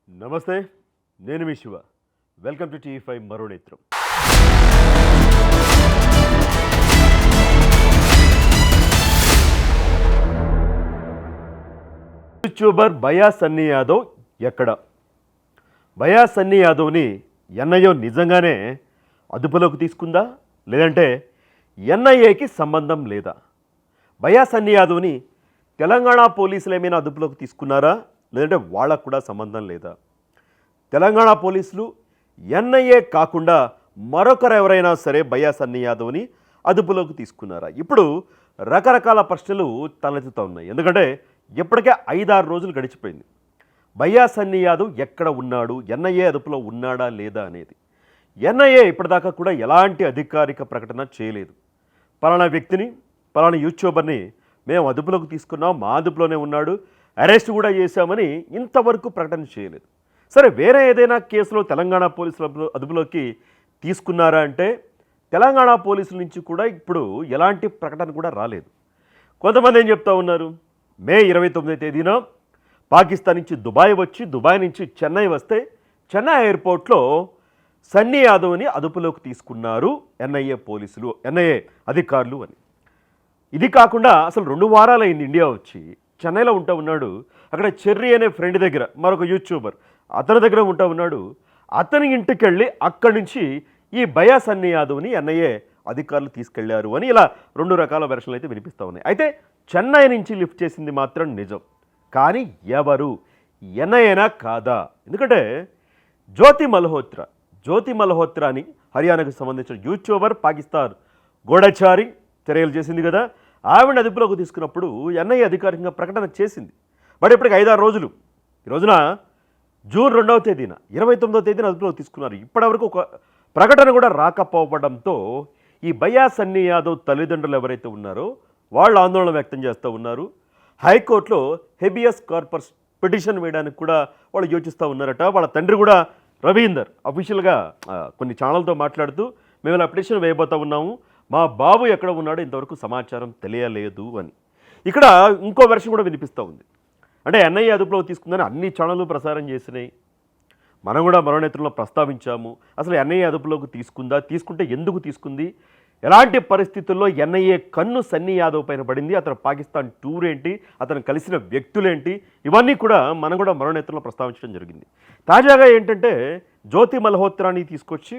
నమస్తే, నేను మీ Shiva. Welcome to TV5 మరో నేత్రం. యూట్యూబర్ భయా సన్నీ యాదవ్ ఎక్కడ? భయా సన్నీ యాదవ్ని ఎన్ఐఏ నిజంగానే అదుపులోకి తీసుకుందా, లేదంటే ఎన్ఐఏకి సంబంధం లేదా? భయా సన్నీ యాదవ్ని తెలంగాణ పోలీసులు ఏమైనా అదుపులోకి తీసుకున్నారా, లేదంటే వాళ్ళకు కూడా సంబంధం లేదా? తెలంగాణ పోలీసులు ఎన్ఐఏ కాకుండా మరొకరు ఎవరైనా సరే భయా సన్నీ యాదవ్ని అదుపులోకి తీసుకున్నారా? ఇప్పుడు రకరకాల ప్రశ్నలు తలెత్తుతూ ఉన్నాయి. ఎందుకంటే ఇప్పటికే 5-6 రోజులు గడిచిపోయింది. భయా సన్నీ యాదవ్ ఎక్కడ ఉన్నాడు, ఎన్ఐఏ అదుపులో ఉన్నాడా లేదా అనేది. ఎన్ఐఏ ఇప్పటిదాకా కూడా ఎలాంటి అధికారిక ప్రకటన చేయలేదు. పలానా వ్యక్తిని, పలానా యూట్యూబర్ని మేము అదుపులోకి తీసుకున్నాం, మా అదుపులోనే ఉన్నాడు, అరెస్ట్ కూడా చేశామని ఇంతవరకు ప్రకటన చేయలేదు. సరే, వేరే ఏదైనా కేసులో తెలంగాణ పోలీసుల అదుపులోకి తీసుకున్నారా అంటే తెలంగాణ పోలీసుల నుంచి కూడా ఇప్పుడు ఎలాంటి ప్రకటన కూడా రాలేదు. కొంతమంది ఏం చెప్తా ఉన్నారు, మే 29వ తేదీన పాకిస్తాన్ నుంచి దుబాయ్ వచ్చి, దుబాయ్ నుంచి చెన్నై వస్తే చెన్నై ఎయిర్పోర్ట్లో సన్నీ యాదవ్ని అదుపులోకి తీసుకున్నారు ఎన్ఐఏ పోలీసులు, ఎన్ఐఏ అధికారులు అని. ఇది కాకుండా అసలు 2 వారాలు అయింది ఇండియా వచ్చి, చెన్నైలో ఉంటా ఉన్నాడు. అక్కడ చెర్రీ అనే ఫ్రెండ్ దగ్గర, మరొక యూట్యూబర్ అతని దగ్గర ఉంటా ఉన్నాడు. అతని ఇంటికి వెళ్ళి అక్కడి నుంచి ఈ భయా సన్నీ యాదవ్ని ఎన్ఐఏ అధికారులు తీసుకెళ్లారు అని ఇలా 2 రకాల వెర్షన్లు అయితే వినిపిస్తూ ఉన్నాయి. అయితే చెన్నై నుంచి లిఫ్ట్ చేసింది మాత్రం నిజం. కానీ ఎవరు, ఎన్ఐఏనా కాదా? ఎందుకంటే జ్యోతి మల్హోత్రా అని హర్యానాకు సంబంధించిన యూట్యూబర్, పాకిస్తాన్ గూఢచారి చర్యలు చేసింది కదా, ఆవిడ అదుపులోకి తీసుకున్నప్పుడు ఎన్ఐఏ అధికారికంగా ప్రకటన చేసింది. బట్ ఇప్పటికి 5-6 రోజులు. ఈ రోజున జూన్ 2వ తేదీన 29వ తేదీన అదుపులోకి తీసుకున్నారు. ఇప్పటివరకు ఒక ప్రకటన కూడా రాకపోవడంతో ఈ భయా సన్నీ యాదవ్ తల్లిదండ్రులు ఎవరైతే ఉన్నారో వాళ్ళు ఆందోళన వ్యక్తం చేస్తూ ఉన్నారు. హైకోర్టులో హెబియస్ కార్పస్ పిటిషన్ వేయడానికి కూడా వాళ్ళు యోచిస్తూ ఉన్నారట. వాళ్ళ తండ్రి కూడా రవీందర్ అఫీషియల్గా కొన్ని ఛానల్తో మాట్లాడుతూ మేము ఇలా పిటిషన్ వేయబోతూ ఉన్నాము, మా బాబు ఎక్కడ ఉన్నాడో ఇంతవరకు సమాచారం తెలియలేదు అని. ఇక్కడ ఇంకో వెర్షన్ కూడా వినిపిస్తూ ఉంది. అంటే ఎన్ఐఏ అదుపులో తీసుకుందని అన్ని ఛానళ్ళు ప్రసారం చేసినాయి. మనం కూడా మరో నేత్రంలో ప్రస్తావించాము. అసలు ఎన్ఐఏ అదుపులోకి తీసుకుందా, తీసుకుంటే ఎందుకు తీసుకుంది, ఎలాంటి పరిస్థితుల్లో ఎన్ఐఏ కన్ను సన్నీ యాదవ్ పైన పడింది, అతను పాకిస్తాన్ టూర్ ఏంటి, అతను కలిసిన వ్యక్తులేంటి, ఇవన్నీ కూడా మనం కూడా మరో నేత్రంలో ప్రస్తావించడం జరిగింది. తాజాగా ఏంటంటే జ్యోతి మల్హోత్రాని తీసుకొచ్చి,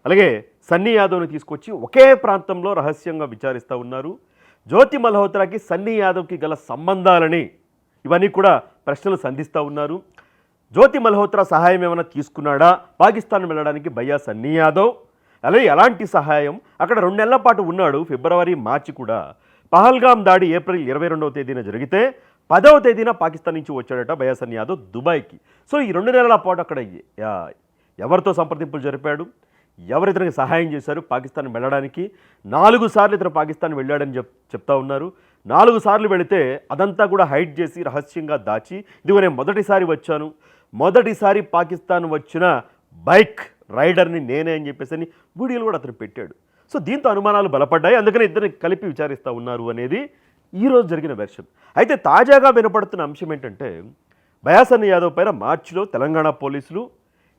అలాగే సన్నీ యాదవ్ని తీసుకొచ్చి ఒకే ప్రాంతంలో రహస్యంగా విచారిస్తూ ఉన్నారు. జ్యోతి మల్హోత్రాకి సన్నీ యాదవ్కి గల సంబంధాలని ఇవన్నీ కూడా ప్రశ్నలు సంధిస్తూ ఉన్నారు. జ్యోతి మల్హోత్రా సహాయం ఏమైనా తీసుకున్నాడా పాకిస్తాన్ వెళ్ళడానికి భయా సన్నీ యాదవ్? అలాగే ఎలాంటి సహాయం? అక్కడ 2 నెలల పాటు ఉన్నాడు. ఫిబ్రవరి, మార్చి కూడా. పహల్గామ్ దాడి ఏప్రిల్ 22వ తేదీన జరిగితే 10వ తేదీన పాకిస్తాన్ నుంచి వచ్చాడట భయా సన్నీ యాదవ్ దుబాయ్కి. సో ఈ 2 నెలల పాటు అక్కడ ఎవరితో సంప్రదింపులు జరిపాడు, ఎవరు ఇతనికి సహాయం చేశారు పాకిస్తాన్ వెళ్ళడానికి? 4 సార్లు ఇతను పాకిస్తాన్ వెళ్ళాడని చెప్తా ఉన్నారు. 4 సార్లు వెళితే అదంతా కూడా హైడ్ చేసి రహస్యంగా దాచి, ఇదిగో నేను మొదటిసారి వచ్చాను, మొదటిసారి పాకిస్తాన్ వచ్చిన బైక్ రైడర్ని నేనే అని చెప్పేసి వీడియోలు కూడా అతను పెట్టాడు. సో దీంతో అనుమానాలు బలపడ్డాయి. అందుకని ఇద్దరిని కలిపి విచారిస్తూ ఉన్నారు అనేది ఈరోజు జరిగిన వెర్షన్. అయితే తాజాగా వినపడుతున్న అంశం ఏంటంటే భయా సన్నీ యాదవ్ పైన మార్చిలో తెలంగాణ పోలీసులు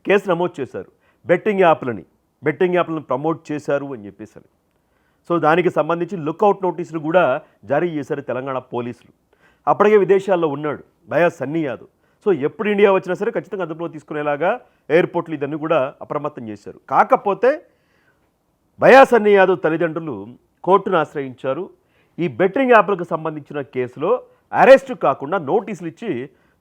కేసు నమోదు చేశారు. బెట్టింగ్ యాప్లను ప్రమోట్ చేశారు అని చెప్పేసి. సో దానికి సంబంధించి లుక్అవుట్ నోటీసులు కూడా జారీ చేశారు తెలంగాణ పోలీసులు. అప్పటికే విదేశాల్లో ఉన్నాడు భయా సన్నీ యాదవ్. సో ఎప్పుడు ఇండియా వచ్చినా సరే ఖచ్చితంగా అదుపులో తీసుకునేలాగా ఎయిర్పోర్ట్లు ఇదన్నీ కూడా అప్రమత్తం చేశారు. కాకపోతే భయా సన్నీ యాదవ్ తల్లిదండ్రులు కోర్టును ఆశ్రయించారు. ఈ బెట్టింగ్ యాప్లకు సంబంధించిన కేసులో అరెస్టు కాకుండా నోటీసులు ఇచ్చి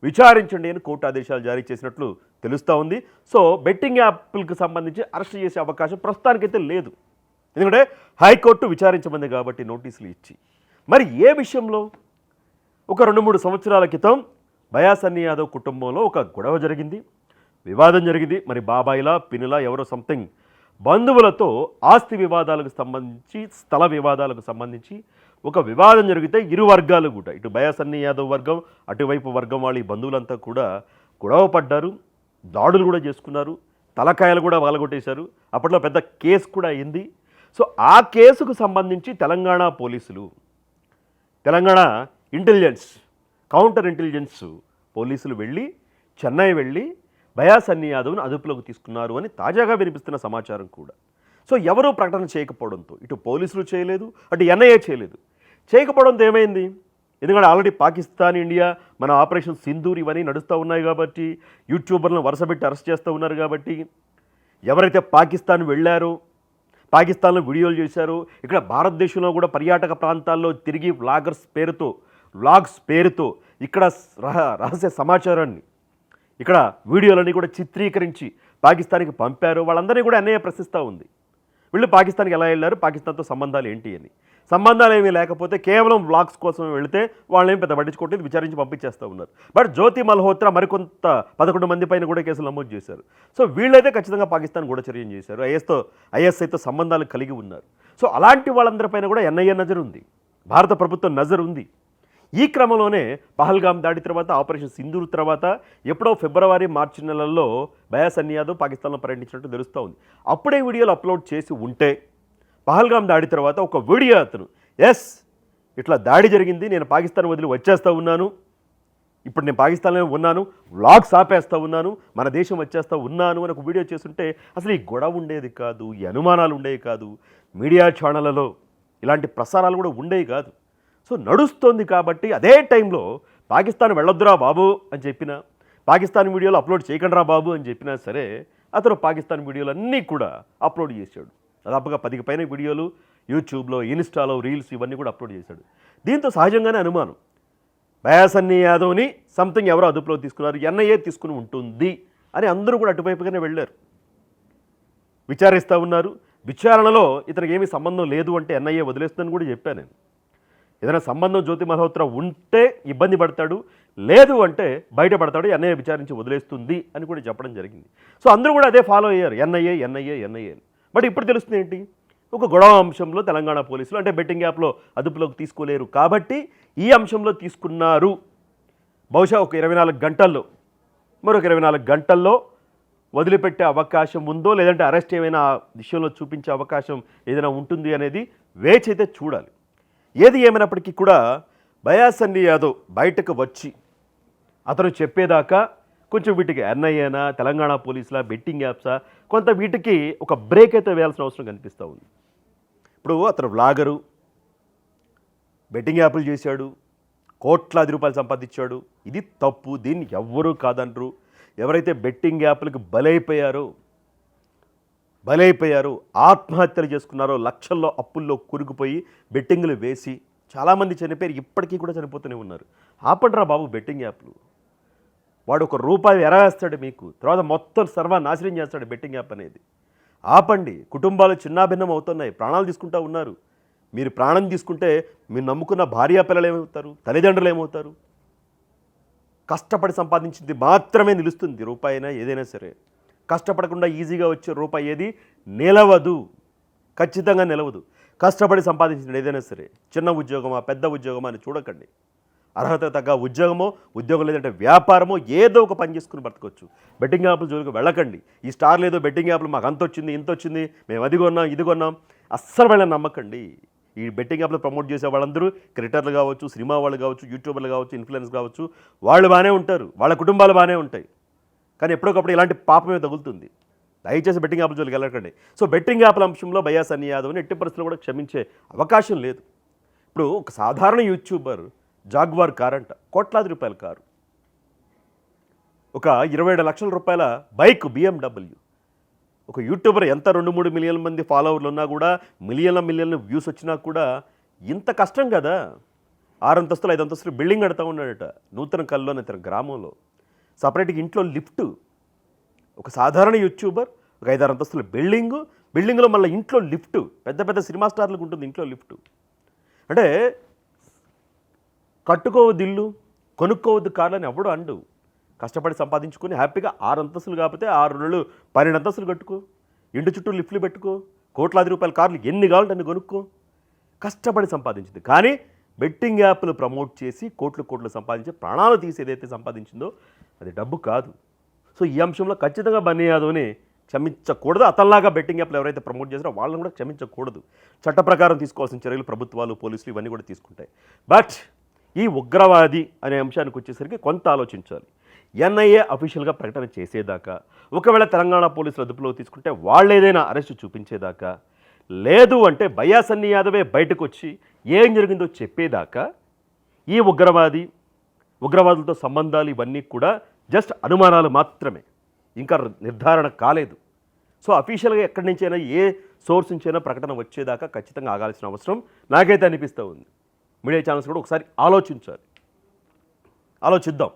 విచారించండి అని కోర్టు ఆదేశాలు జారీ చేసినట్లు తెలుస్తూ ఉంది. సో బెట్టింగ్ యాప్లకు సంబంధించి అరెస్ట్ చేసే అవకాశం ప్రస్తుతానికైతే లేదు. ఎందుకంటే హైకోర్టు విచారించమంది కాబట్టి నోటీసులు ఇచ్చి. మరి ఏ విషయంలో? ఒక 2-3 సంవత్సరాల క్రితం భయా సన్నీ యాదవ్ కుటుంబంలో ఒక గొడవ జరిగింది, వివాదం జరిగింది. మరి బాబాయిలా పినులా ఎవరో సంథింగ్ బంధువులతో ఆస్తి వివాదాలకు సంబంధించి, స్థల వివాదాలకు సంబంధించి ఒక వివాదం జరిగితే ఇరు వర్గాలు కూడా, ఇటు భయా సన్నీ యాదవ్ వర్గం, అటువైపు వర్గం వాళ్ళ బంధువులంతా కూడా గొడవ పడ్డారు, దాడులు కూడా చేసుకున్నారు, తలకాయలు కూడా వాలగొట్టేశారు. అప్పట్లో పెద్ద కేసు కూడా అయింది. సో ఆ కేసుకు సంబంధించి తెలంగాణ పోలీసులు, తెలంగాణ ఇంటెలిజెన్స్, కౌంటర్ ఇంటెలిజెన్స్ పోలీసులు వెళ్ళి చెన్నై వెళ్ళి భయా సన్నీ యాదవ్ను అదుపులోకి తీసుకున్నారు అని తాజాగా వినిపిస్తున్న సమాచారం కూడా. సో ఎవరూ ప్రకటన చేయకపోవడంతో ఇటు పోలీసులు చేయలేదు, అటు ఎన్ఐఏ చేయలేదు. చేయకపోవడంతో ఏమైంది? ఎందుకంటే ఆల్రెడీ పాకిస్తాన్, ఇండియా, మన ఆపరేషన్ సింధూర్ ఇవన్నీ నడుస్తూ ఉన్నాయి కాబట్టి, యూట్యూబర్లను వరుసపెట్టి అరెస్ట్ చేస్తూ ఉన్నారు కాబట్టి, ఎవరైతే పాకిస్తాన్ వెళ్ళారో, పాకిస్తాన్లో వీడియోలు చేశారో, ఇక్కడ భారతదేశంలో కూడా పర్యాటక ప్రాంతాల్లో తిరిగి వ్లాగ్స్ పేరుతో ఇక్కడ రహస్య సమాచారాన్ని, ఇక్కడ వీడియోలన్నీ కూడా చిత్రీకరించి పాకిస్తాన్కి పంపారు. వాళ్ళందరినీ కూడా ఎన్ఐఏ ప్రశ్నిస్తూ ఉంది. వీళ్ళు పాకిస్తాన్కి ఎలా వెళ్ళారు, పాకిస్తాన్తో సంబంధాలు ఏంటి అని. సంబంధాలు ఏమీ లేకపోతే కేవలం వ్లాగ్స్ కోసం వెళితే వాళ్ళేం పెద్ద పట్టించుకోవట్లేదు, విచారించి పంపించేస్తూ ఉన్నారు. బట్ జ్యోతి మల్హోత్రా మరికొంత 11 మంది పైన కూడా కేసులు నమోదు చేశారు. సో వీళ్ళైతే ఖచ్చితంగా పాకిస్తాన్ గూఢచర్యం చేశారు, ఐఎస్ఐతో సంబంధాలు కలిగి ఉన్నారు. సో అలాంటి వాళ్ళందరిపైన కూడా ఎన్ఐఏ నజరు ఉంది, భారత ప్రభుత్వం నజరు ఉంది. ఈ క్రమంలోనే పహల్గామ్ దాడి తర్వాత, ఆపరేషన్ సింధూర్ తర్వాత ఎప్పుడో ఫిబ్రవరి, మార్చి నెలల్లో భయా సన్నీ యాదవ్ పాకిస్తాన్లో పర్యటించినట్టు తెలుస్తూ ఉంది. అప్పుడే వీడియోలు అప్లోడ్ చేసి ఉంటే పహల్గామ్ దాడి తర్వాత ఒక వీడియో అతను ఇట్లా దాడి జరిగింది, నేను పాకిస్తాన్ వదిలి వచ్చేస్తూ ఉన్నాను, ఇప్పుడు నేను పాకిస్తాన్లో ఉన్నాను, వ్లాగ్స్ ఆపేస్తూ ఉన్నాను, మన దేశం వచ్చేస్తూ ఉన్నాను అని ఒక వీడియో చేస్తుంటే అసలు ఈ గొడవ ఉండేది కాదు, ఈ అనుమానాలు ఉండేవి కాదు, మీడియా ఛానళ్లలో ఇలాంటి ప్రసారాలు కూడా ఉండేవి కాదు. సో నడుస్తోంది కాబట్టి అదే టైంలో పాకిస్తాన్ వెళ్ళొద్దురా బాబు అని చెప్పినా, పాకిస్తాన్ వీడియోలు అప్లోడ్ చేయకండి రా బాబు అని చెప్పినా సరే అతను పాకిస్తాన్ వీడియోలు అన్నీ కూడా అప్లోడ్ చేశాడు. దాదాపుగా 10కి పైన వీడియోలు యూట్యూబ్లో, ఇన్స్టాలో, రీల్స్ ఇవన్నీ కూడా అప్లోడ్ చేశాడు. దీంతో సహజంగానే అనుమానం, భయా సన్నీ యాదవ్ని సంథింగ్ ఎవరో అదుపులో తీసుకున్నారు, ఎన్ఐఏ తీసుకుని ఉంటుంది అని అందరూ కూడా అటువైపుగానే వెళ్ళారు, విచారిస్తూ ఉన్నారు. విచారణలో ఇతనికి ఏమీ సంబంధం లేదు అంటే ఎన్ఐఏ వదిలేస్తుందని కూడా చెప్పాను నేను. ఏదైనా సంబంధం జ్యోతి మల్హోత్రా ఉంటే ఇబ్బంది పడతాడు, లేదు అంటే బయటపడతాడు, ఎన్ఐఏ విచారించి వదిలేస్తుంది అని కూడా చెప్పడం జరిగింది. సో అందరూ కూడా అదే ఫాలో అయ్యారు, ఎన్ఐఏ. బట్ ఇప్పుడు తెలుస్తుంది ఏంటి, ఒక గొడవ అంశంలో తెలంగాణ పోలీసులు అంటే బెట్టింగ్ యాప్లో అదుపులోకి తీసుకోలేరు కాబట్టి ఈ అంశంలో తీసుకున్నారు. బహుశా ఒక 24 గంటల్లో, మరొక 24 గంటల్లో వదిలిపెట్టే అవకాశం ఉందో, లేదంటే అరెస్ట్ ఏమైనా విషయంలో చూపించే అవకాశం ఏదైనా ఉంటుంది అనేది వేచి అయితే చూడాలి. ఏది ఏమైనప్పటికీ కూడా భయా సన్నీ యాదవ్ బయటకు వచ్చి అతను చెప్పేదాకా కొంచెం వీటికి ఎన్ఐఏనా, తెలంగాణ పోలీసులా, బెట్టింగ్ యాప్సా, కొంత వీటికి ఒక బ్రేక్ అయితే వేయాల్సిన అవసరం కనిపిస్తూ ఉంది. ఇప్పుడు అతను వ్లాగరు, బెట్టింగ్ యాప్లు చేశాడు, కోట్లాది రూపాయలు సంపాదించాడు, ఇది తప్పు, దీన్ని ఎవ్వరూ కాదనరు. ఎవరైతే బెట్టింగ్ యాప్లకు బలైపోయారు, ఆత్మహత్యలు చేసుకున్నారో, లక్షల్లో అప్పుల్లో కురిగిపోయి బెట్టింగ్లు వేసి చాలామంది చనిపోయారు, ఇప్పటికీ కూడా చనిపోతూనే ఉన్నారు. ఆపండిరా బాబు బెట్టింగ్ యాప్లు. వాడు ₹1 ఎరవేస్తాడు మీకు, తర్వాత మొత్తం సర్వనాశనం చేస్తాడు బెట్టింగ్ యాప్ అనేది. ఆపండి. కుటుంబాలు చిన్నాభిన్నం అవుతున్నాయి, ప్రాణాలు తీసుకుంటూ ఉన్నారు. మీరు ప్రాణం తీసుకుంటే మీరు నమ్ముకున్న భార్యా పిల్లలు ఏమవుతారు, తల్లిదండ్రులు ఏమవుతారు? కష్టపడి సంపాదించింది మాత్రమే నిలుస్తుంది, రూపాయి అయినా ఏదైనా సరే. కష్టపడకుండా ఈజీగా వచ్చే రూపాయి ఏది నిలవదు, ఖచ్చితంగా నిలవదు. కష్టపడి సంపాదించిన ఏదైనా సరే, చిన్న ఉద్యోగమా పెద్ద ఉద్యోగమా అని చూడకండి. అర్హత తగ్గ ఉద్యోగం లేదంటే వ్యాపారమో ఏదో ఒక పని చేసుకుని బ్రతకొచ్చు. బెట్టింగ్ యాప్ల జోలికి వెళ్ళకండి. ఈ స్టార్ లేదో బెట్టింగ్ యాప్లు మాకు అంత వచ్చింది, ఇంత వచ్చింది, మేము అది కొన్నాం, ఇది కొన్నాం, అస్సలు వాళ్ళని నమ్మకండి. ఈ బెట్టింగ్ యాప్లో ప్రమోట్ చేసే వాళ్ళందరూ క్రికెటర్లు కావచ్చు, సినిమా వాళ్ళు కావచ్చు, యూట్యూబర్లు కావచ్చు, ఇన్ఫ్లుయెన్స్ కావచ్చు, వాళ్ళు బాగానే ఉంటారు, వాళ్ళ కుటుంబాలు బాగానే ఉంటాయి. కానీ ఎప్పటికప్పుడు ఇలాంటి పాపమే తగులుతుంది. దయచేసి బెట్టింగ్ యాప్ల జోలికి వెళ్ళకండి. సో బెట్టింగ్ యాప్ల అంశంలో భయా సన్నీ యాదవ్ని ఎట్టి పరిస్థితుల్లో కూడా క్షమించే అవకాశం లేదు. ఇప్పుడు ఒక సాధారణ యూట్యూబర్ జాగ్వార్ కార్ అంట, కోట్లాది రూపాయల కారు, ఒక 27 లక్షల రూపాయల బైక్ BMW. ఒక యూట్యూబర్ ఎంత 2-3 మిలియన్ల మంది ఫాలోవర్లు ఉన్నా కూడా, మిలియన్ల వ్యూస్ వచ్చినా కూడా ఇంత కష్టం కదా. 6 అంతస్తులు 5 అంతస్తులు బిల్డింగ్ కడతా ఉన్నాడట నూతన కల్లోనే తన గ్రామంలో. సపరేట్గా ఇంట్లో లిఫ్ట్. ఒక సాధారణ యూట్యూబర్ ఒక 5-6 అంతస్తుల బిల్డింగ్లో మళ్ళీ ఇంట్లో లిఫ్ట్. పెద్ద పెద్ద సినిమా స్టార్లకు ఉంటుంది ఇంట్లో లిఫ్ట్. అంటే కట్టుకోవద్దు ఇల్లు, కొనుక్కోవద్దు కార్లు అని ఎవడు అండు. కష్టపడి సంపాదించుకొని హ్యాపీగా 6 అంతస్తులు కాకపోతే 6 నెలలు 12 అంతస్తులు కట్టుకో, ఇంటి చుట్టూ లిఫ్ట్లు పెట్టుకో, కోట్లాది రూపాయల కార్లు ఎన్ని కావాలంటే అన్ని కొనుక్కో. కష్టపడి సంపాదించింది. కానీ బెట్టింగ్ యాప్లు ప్రమోట్ చేసి కోట్లు సంపాదించి ప్రాణాలు తీసి ఏదైతే సంపాదించిందో అది డబ్బు కాదు. సో ఈ అంశంలో ఖచ్చితంగా బన్నీ యాదవ్ని క్షమించకూడదు. అతనిలాగా బెట్టింగ్ యాప్లు ఎవరైతే ప్రమోట్ చేస్తారో వాళ్ళని కూడా క్షమించకూడదు. చట్ట ప్రకారం తీసుకోవాల్సిన చర్యలు ప్రభుత్వాలు, పోలీసులు ఇవన్నీ కూడా తీసుకుంటాయి. బట్ ఈ ఉగ్రవాది అనే అంశానికి వచ్చేసరికి కొంత ఆలోచించాలి. ఎన్ఐఏ అఫీషియల్గా ప్రకటన చేసేదాకా, ఒకవేళ తెలంగాణ పోలీసులు అదుపులో తీసుకుంటే వాళ్ళు ఏదైనా అరెస్టు చూపించేదాకా, లేదు అంటే భయ్యా సన్నీ యాదవే బయటకు వచ్చి ఏం జరిగిందో చెప్పేదాకా ఈ ఉగ్రవాదులతో సంబంధాలు ఇవన్నీ కూడా జస్ట్ అనుమానాలు మాత్రమే, ఇంకా నిర్ధారణ కాలేదు. సో అఫీషియల్గా ఎక్కడి నుంచైనా ఏ సోర్స్ నుంచైనా ప్రకటన వచ్చేదాకా ఖచ్చితంగా ఆగాల్సిన అవసరం నాకైతే అనిపిస్తూ ఉంది. మీడియా ఛానల్స్ కూడా ఒకసారి ఆలోచిద్దాం.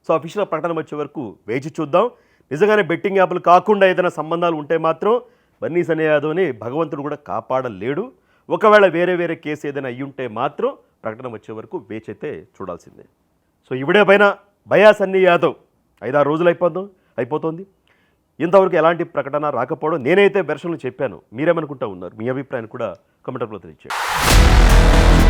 సో అఫీషియల్ ప్రకటన వచ్చే వరకు వేచి చూద్దాం. నిజంగానే బెట్టింగ్ యాప్లు కాకుండా ఏదైనా సంబంధాలు ఉంటే మాత్రం బన్నీ సన్నీ యాదవ్ని భగవంతుడు కూడా కాపాడలేడు. ఒకవేళ వేరే కేసు ఏదైనా అయ్యుంటే మాత్రం ప్రకటన వచ్చే వరకు వేచైతే చూడాల్సిందే. సో ఇవిడే పైన భయ్యా సన్నీ యాదవ్ 5-6 రోజులు అయిపోతుంది. ఇంతవరకు ఎలాంటి ప్రకటన రాకపోవడం, నేనైతే వెర్షన్లు చెప్పాను. మీరేమనుకుంటా ఉన్నారు? మీ అభిప్రాయాన్ని కూడా కామెంట్లో తెలియచేయండి.